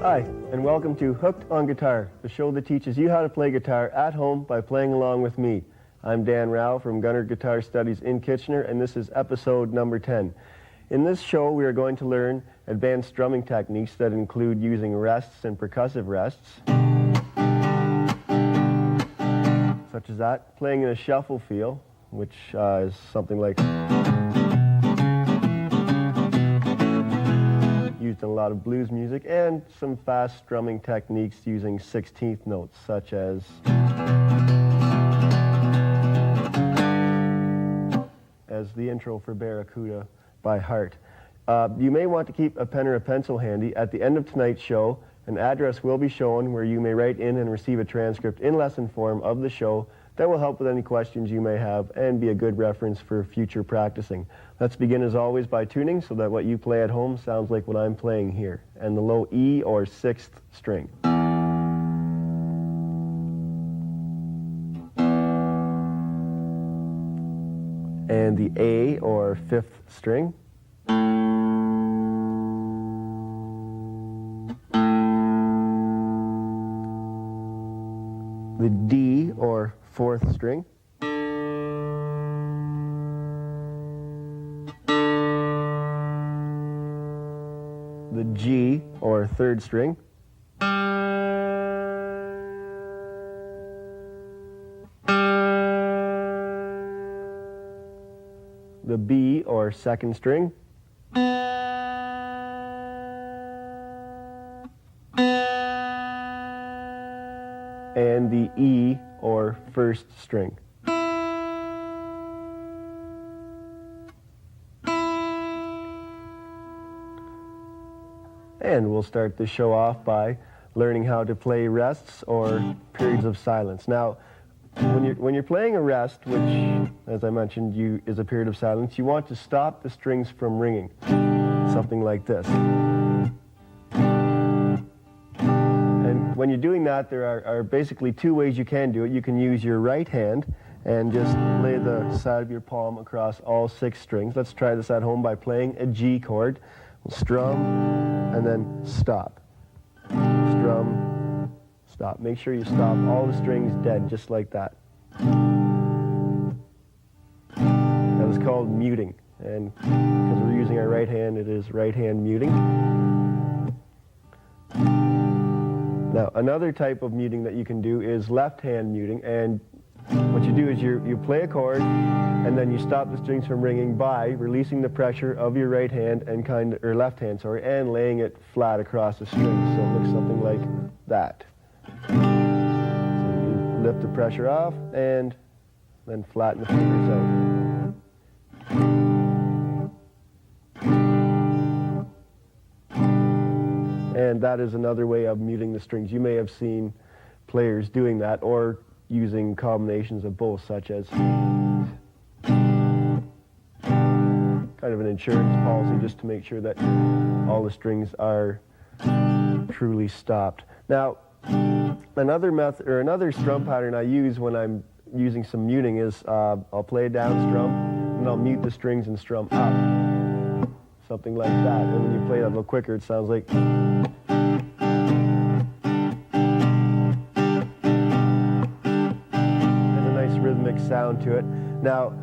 Hi, and welcome to Hooked on Guitar, the show that teaches you how to play guitar at home by playing along with me. I'm Dan Rao from Gunner Guitar Studies in Kitchener, and this is episode number 10. In this show, we are going to learn advanced strumming techniques that include using rests and percussive rests, such as that, playing in a shuffle feel, which is something like used in a lot of blues music, and some fast strumming techniques using 16th notes, such as the intro for Barracuda by Heart. You may want to keep a pen or a pencil handy. At the end of tonight's show, an address will be shown where you may write in and receive a transcript in lesson form of the show that will help with any questions you may have and be a good reference for future practicing. Let's begin as always by tuning so that what you play at home sounds like what I'm playing here, and the low E or 6th string. And the A or 5th string. The D or 4th string. The G or 3rd string. The B or 2nd string. And the E or 1st string. And we'll start the show off by learning how to play rests or periods of silence. Now, when you're playing a rest, which, as I mentioned, is a period of silence, you want to stop the strings from ringing, something like this. And when you're doing that, there are basically two ways you can do it. You can use your right hand and just lay the side of your palm across all 6 strings. Let's try this at home by playing a G chord. We'll strum, and then stop. Strum, stop. Make sure you stop all the strings dead, just like that. That is called muting, and because we're using our right hand, it is right hand muting. Now, another type of muting that you can do is left hand muting, and what you do is you play a chord, and then you stop the strings from ringing by releasing the pressure of your right hand and left hand, and laying it flat across the strings. So it looks something like that. So you lift the pressure off and then flatten the fingers out. And that is another way of muting the strings. You may have seen players doing that, or using combinations of both, such as kind of an insurance policy, just to make sure that all the strings are truly stopped. Now, another method or another strum pattern I use when I'm using some muting is I'll play a down strum and I'll mute the strings and strum up, something like that. And when you play that a little quicker, it sounds like. Rhythmic sound to it. Now,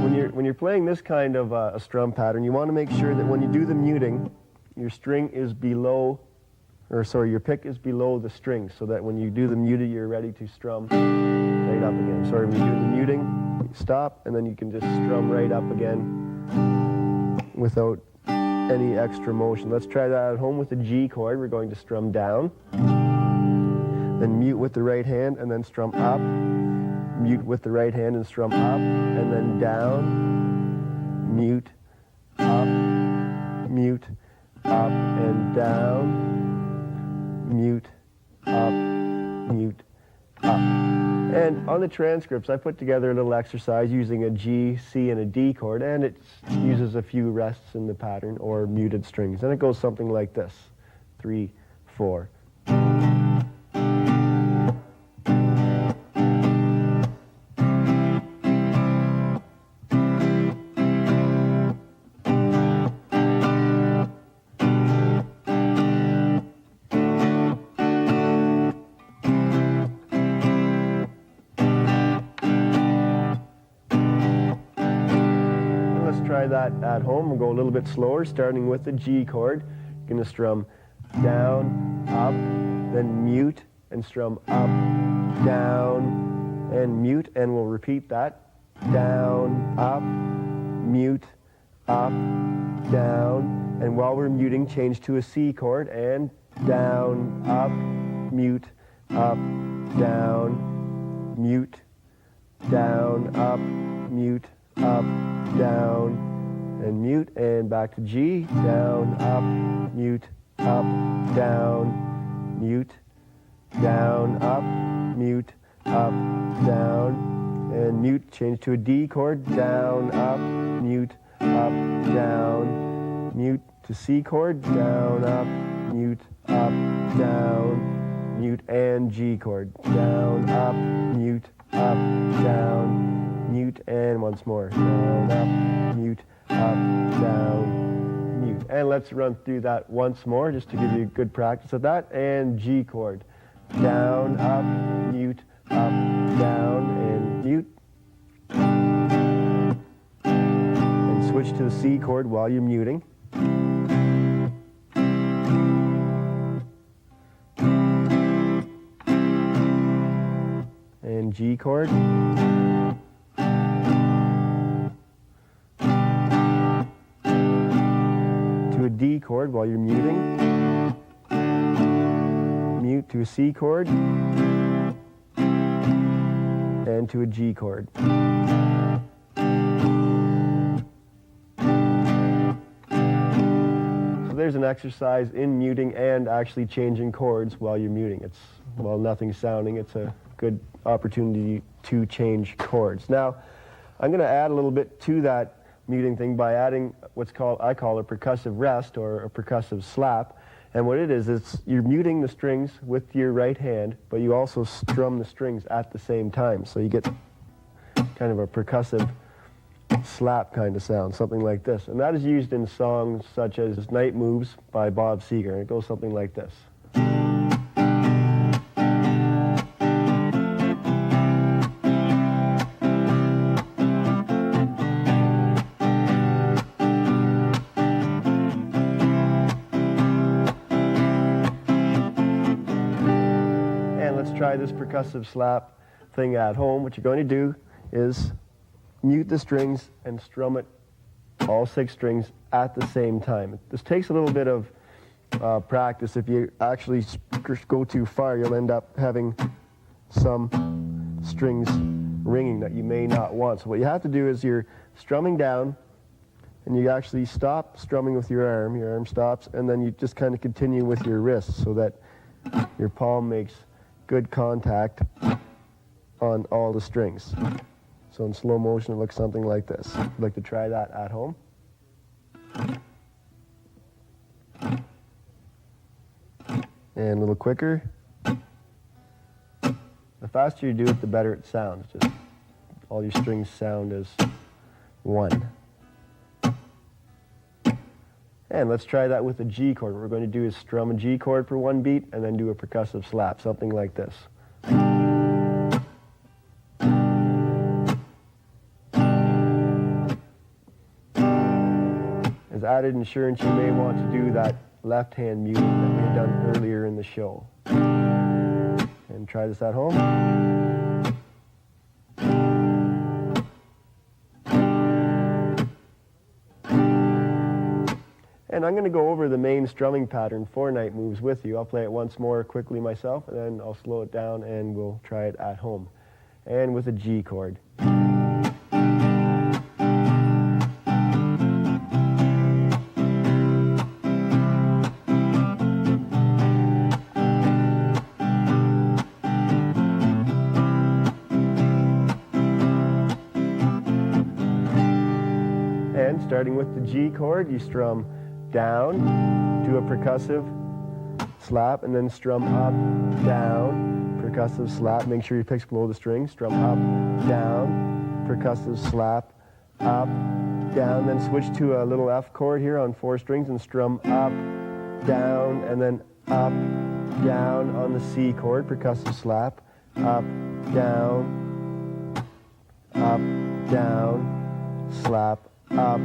when you're playing this kind of a strum pattern, you want to make sure that when you do the muting, your string is below, your pick is below the string, so that when you do the muting, you're ready to strum right up again. So when you do the muting, you stop, and then you can just strum right up again without any extra motion. Let's try that at home with the G chord. We're going to strum down, then mute with the right hand, and then strum up. Mute with the right hand and strum up, and then down, mute, up, mute, up and down, mute, up, mute, up. And on the transcripts, I put together a little exercise using a G, C, and a D chord, and it uses a few rests in the pattern or muted strings. And it goes something like this: 3, 4. Try that at home. We'll go a little bit slower, starting with the G chord. You're going to strum down, up, then mute, and strum up, down, and mute, and we'll repeat that. Down, up, mute, up, down, and while we're muting, change to a C chord, and down, up, mute, up, down, mute, down, up, mute, up, down, and mute, and back to G, down, up, mute, up, down, mute, down, up, mute, up, down, and mute, change to a D chord, down, up, mute, up, down, mute, to C chord, down, up, mute, up, down, mute, and G chord, down, up, mute, up, down, mute, and once more, down, up, mute, up, down, mute. And let's run through that once more just to give you good practice of that. And G chord, down, up, mute, up, down, and mute. And switch to the C chord while you're muting. And G chord. To a D chord while you're muting. Mute to a C chord. And to a G chord. So there's an exercise in muting and actually changing chords while you're muting. It's, while nothing's sounding, it's a good opportunity to change chords. Now, I'm going to add a little bit to that muting thing by adding what's called, I call a percussive rest or a percussive slap. And what it is, it's you're muting the strings with your right hand, but you also strum the strings at the same time. So you get kind of a percussive slap kind of sound, something like this. And that is used in songs such as Night Moves by Bob Seger. And it goes something like this. Try this percussive slap thing at home. What you're going to do is mute the strings and strum it, all 6 strings, at the same time. This takes a little bit of practice. If you actually go too far, you'll end up having some strings ringing that you may not want. So what you have to do is you're strumming down, and you actually stop strumming with your arm stops, and then you just kind of continue with your wrist so that your palm makes good contact on all the strings. So in slow motion, it looks something like this. I'd like to try that at home. And a little quicker. The faster you do it, the better it sounds. Just all your strings sound as one. And let's try that with a G chord. What we're going to do is strum a G chord for 1 beat and then do a percussive slap, something like this. As added insurance, you may want to do that left hand muting that we had done earlier in the show. And try this at home. And I'm going to go over the main strumming pattern for Night Moves with you. I'll play it once more quickly myself, and then I'll slow it down and we'll try it at home. And with a G chord. starting with the G chord, you strum down, do a percussive slap, and then strum up, down, percussive slap. Make sure your pick's below the string. Strum up, down, percussive slap, up, down. Then switch to a little F chord here on 4 strings and strum up, down, and then up, down on the C chord, percussive slap, up, down, slap, up,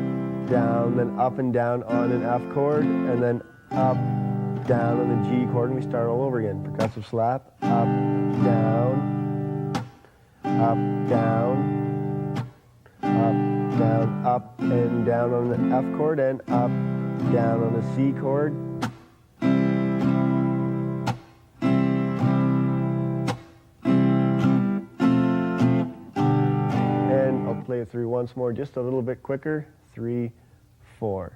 down, then up and down on an F chord, and then up, down on the G chord, and we start all over again. Percussive slap, up, down, up, down, up and down on the F chord, and up, down on the C chord. And I'll play it through once more, just a little bit quicker. 3, 4.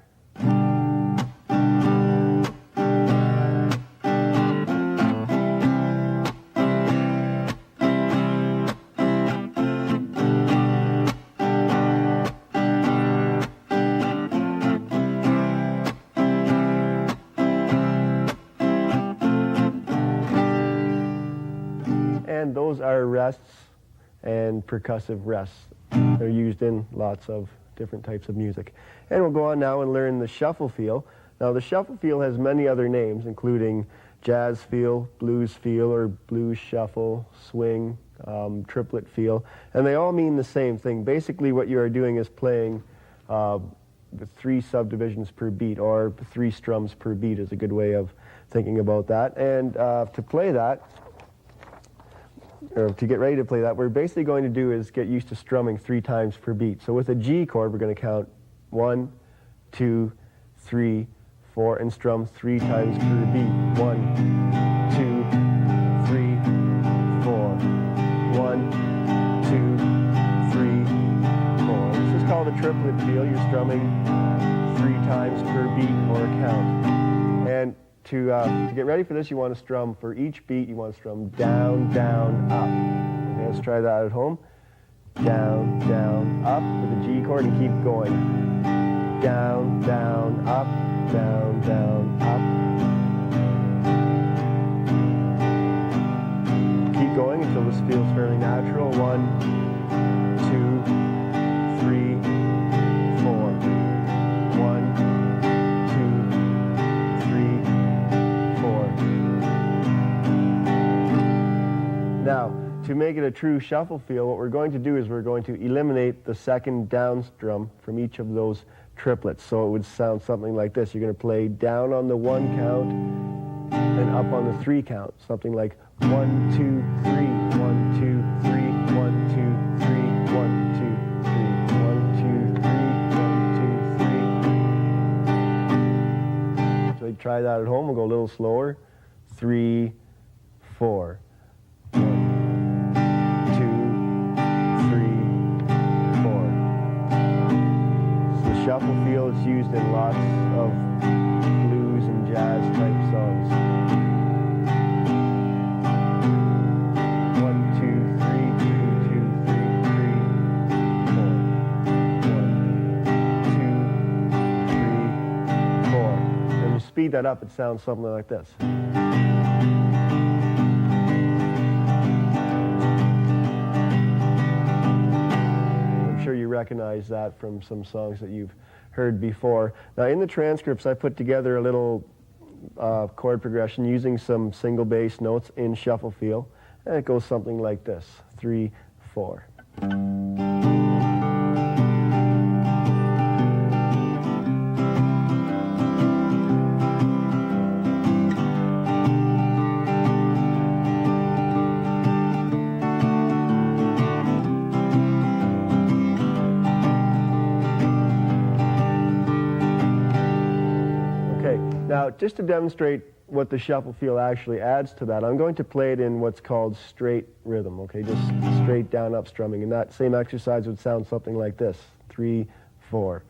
And those are rests and percussive rests. They're used in lots of different types of music. And we'll go on now and learn the shuffle feel. Now the shuffle feel has many other names, including jazz feel, blues feel, or blues shuffle, swing, triplet feel, and they all mean the same thing. Basically what you are doing is playing with 3 subdivisions per beat, or 3 strums per beat is a good way of thinking about that. And to play that, or to get ready to play that, what we're basically going to do is get used to strumming 3 times per beat. So with a G chord, we're going to count 1, 2, 3, 4, and strum 3 times per beat. 1, 2, 3, 4. 1, 2, 3, 4. This is called a triplet feel. You're strumming 3 times per beat or count. And to get ready for this, you want to strum for each beat. You want to strum down, down, up. Okay, let's try that at home. Down, down, up with the G chord, and keep going. Down, down, up, down, down, up. Keep going until this feels fairly natural. 1, 2, 3, 4. 1, 2, 3, 4. Now, to make it a true shuffle feel, what we're going to do is we're going to eliminate the second down strum from each of those triplets. So it would sound something like this. You're going to play down on the 1 count and up on the 3 count. Something like 1, 2, 3, 1, 2, 3, 1, 2, 3, 1, 2, 3, 1, 2, 3. So you try that at home. We'll go a little slower. 3, 4. Shuffle feel is used in lots of blues and jazz type songs. 1, 2, 3, 2, 2, 3, 3, 4. 1, 2, 3, 4. When you speed that up, it sounds something like this. You recognize that from some songs that you've heard before. Now in the transcripts I put together a little chord progression using some single bass notes in shuffle feel, and it goes something like this. 3, 4. Now, just to demonstrate what the shuffle feel actually adds to that, I'm going to play it in what's called straight rhythm, okay? Just straight down up strumming. And that same exercise would sound something like this. 3, 4.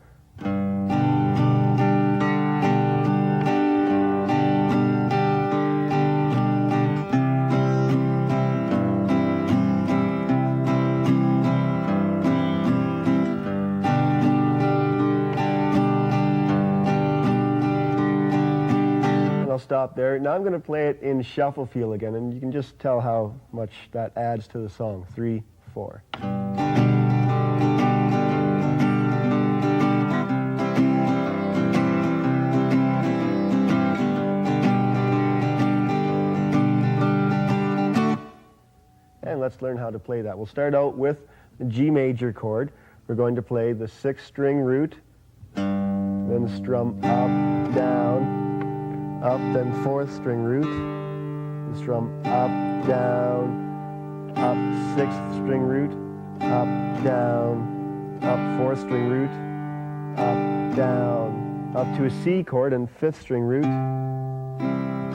I'll stop there. Now I'm going to play it in shuffle feel again, and you can just tell how much that adds to the song. 3, 4. And let's learn how to play that. We'll start out with the G major chord. We're going to play the 6th string root, then strum up, down, up, then 4th string root, and strum up, down, up, 6th string root, up, down, up, 4th string root, up, down, up to a C chord and 5th string root.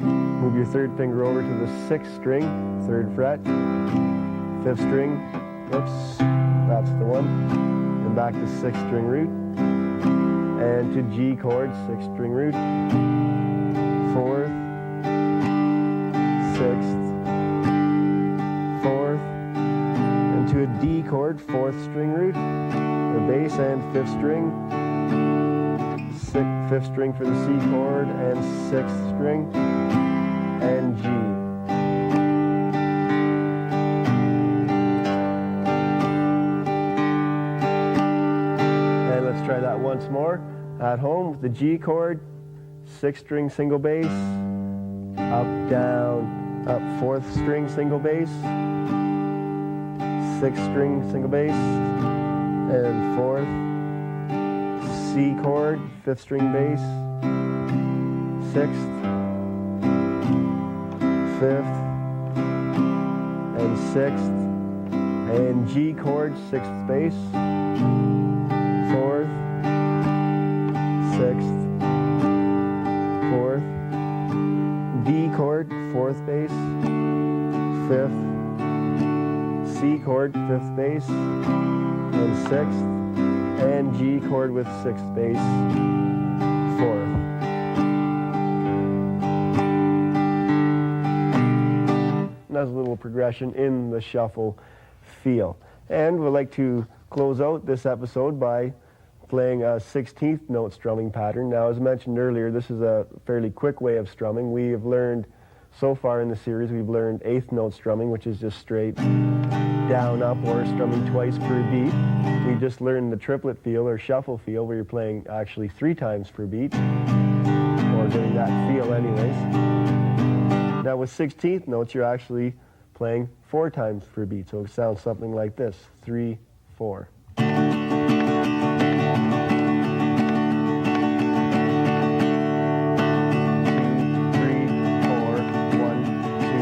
Move your 3rd finger over to the 6th string, 3rd fret, 5th string, oops, that's the one, and back to 6th string root, and to G chord, 6th string root, 4th, 6th, 4th, and to a D chord, 4th string root, the bass and 5th string, 5th string for the C chord, and 6th string, and G. And let's try that once more. At home with the G chord, 6th string single bass, up, down, up, 4th string single bass, 6th string single bass, and 4th, C chord, 5th string bass, 6th, 5th, and 6th, and G chord, 6th bass, 4th, 6th, 4th, D chord, 4th bass, 5th, C chord, 5th bass, and 6th, and G chord with 6th bass, 4th. That's a little progression in the shuffle feel. And we'd like to close out this episode by playing a 16th note strumming pattern. Now, as mentioned earlier, this is a fairly quick way of strumming. We have learned, so far in the series, we've learned 8th note strumming, which is just straight down, up, or strumming twice per beat. We just learned the triplet feel, or shuffle feel, where you're playing actually 3 times per beat, or getting that feel anyways. Now with 16th notes, you're actually playing 4 times per beat, so it sounds something like this, 3, 4. 3, 4, 1, 2,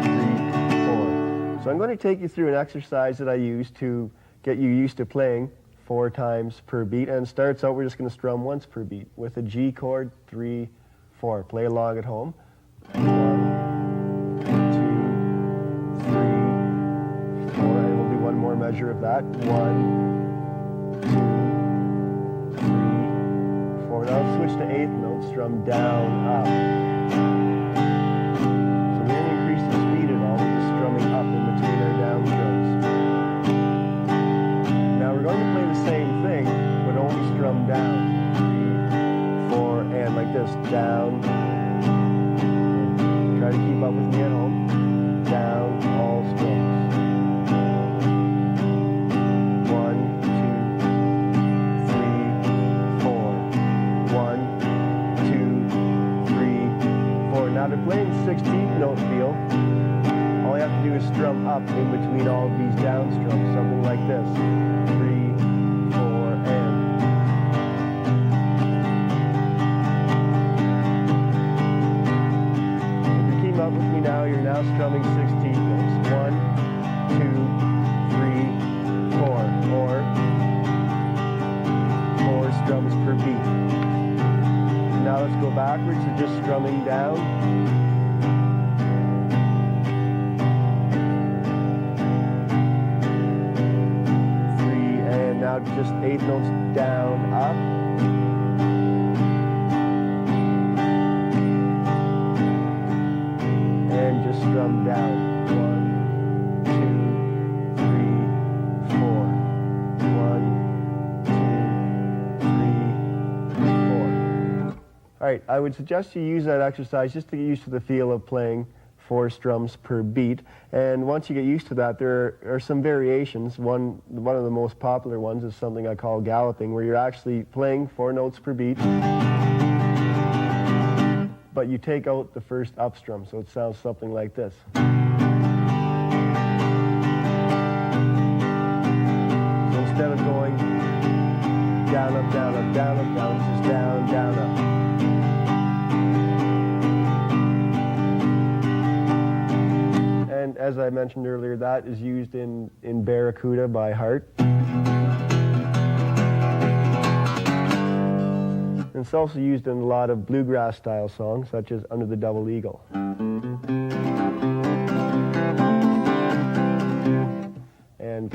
3, 4. So I'm going to take you through an exercise that I use to get you used to playing 4 times per beat, and it starts out, we're just going to strum once per beat with a G chord, 3, 4. Play along at home. 1, 2, 3, 4, and we'll do one more measure of that. 1, 2, 3, 4. Now switch to 8th note, strum down, up. So we didn't increase the speed at all, we're just strumming up in between our down strums. Now we're going to play the same thing, but only strum down. 3, 4, and like this, down. Try to keep up with me at home. Down, all strums. 1, 2, 3, 4. 1, 2, 3, 4. Now to play in 16th note feel, all you have to do is strum up in between all of these down strums, something like this. 3, 4, and. Up with me now, you're now strumming 16th notes. 1, 2, 3, 4, or 4 strums per beat. Now let's go backwards to just strumming down. 3, and now just 8 notes down, up. And just strum down. 1, 2, 3, 4. 1, 2, 3, 4. All right, I would suggest you use that exercise just to get used to the feel of playing 4 strums per beat. And once you get used to that, there are some variations. One of the most popular ones is something I call galloping, where you're actually playing 4 notes per beat, but you take out the first up strum, so it sounds something like this. So instead of going down, up, down, up, down, up, down, it's just down, down, up. And as I mentioned earlier, that is used in Barracuda by Heart. And it's also used in a lot of bluegrass style songs, such as Under the Double Eagle. And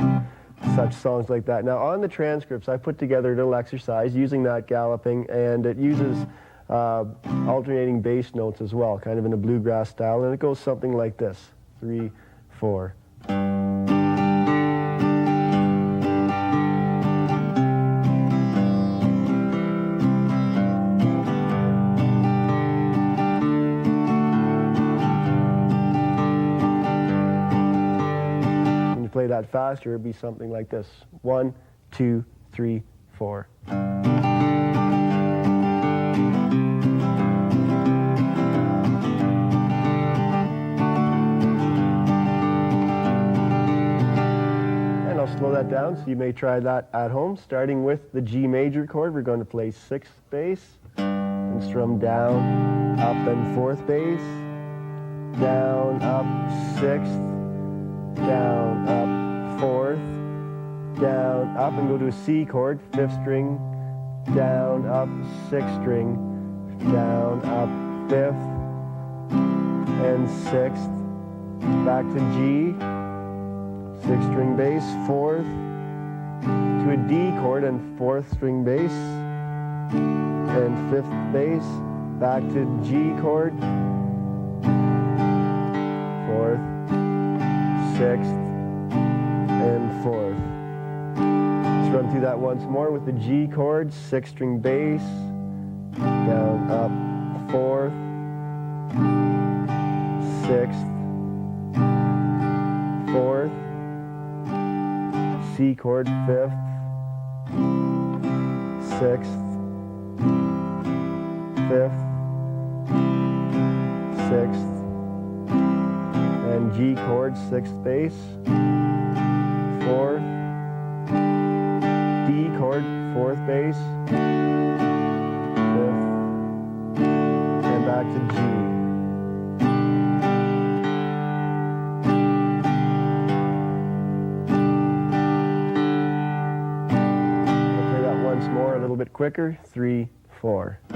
such songs like that. Now on the transcripts, I put together a little exercise using that galloping, and it uses alternating bass notes as well, kind of in a bluegrass style, and it goes something like this. 3, 4. When you play that faster, it'd be something like this. 1, 2, 3, 4. Slow that down, so you may try that at home. Starting with the G major chord, we're going to play 6th bass and strum down, up, and 4th bass, down, up, 6th, down, up, 4th, down, up, and go to a C chord, 5th string, down, up, 6th string, down, up, 5th, and 6th, back to G, 6th string bass, 4th, to a D chord and 4th string bass, and 5th bass, back to G chord, 4th, 6th, and 4th. Let's run through that once more with the G chord, 6th string bass, down, up, 4th, 6th, 4th, C chord, 5th, 6th, 5th, 6th, and G chord, 6th bass, 4th, D chord, 4th bass, 5th, and back to G. More, a little bit quicker. 3, 4. So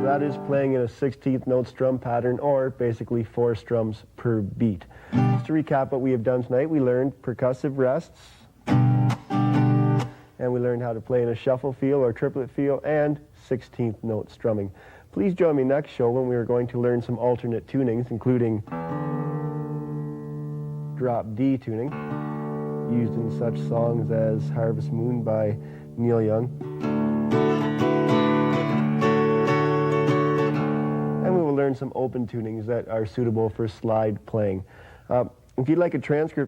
that is playing in a 16th note strum pattern, or basically 4 strums per beat. Just to recap what we have done tonight, we learned percussive rests, and we learned how to play in a shuffle feel or triplet feel, and 16th note strumming. Please join me next show when we are going to learn some alternate tunings, including drop D tuning, used in such songs as Harvest Moon by Neil Young. And we will learn some open tunings that are suitable for slide playing. If you'd like a transcript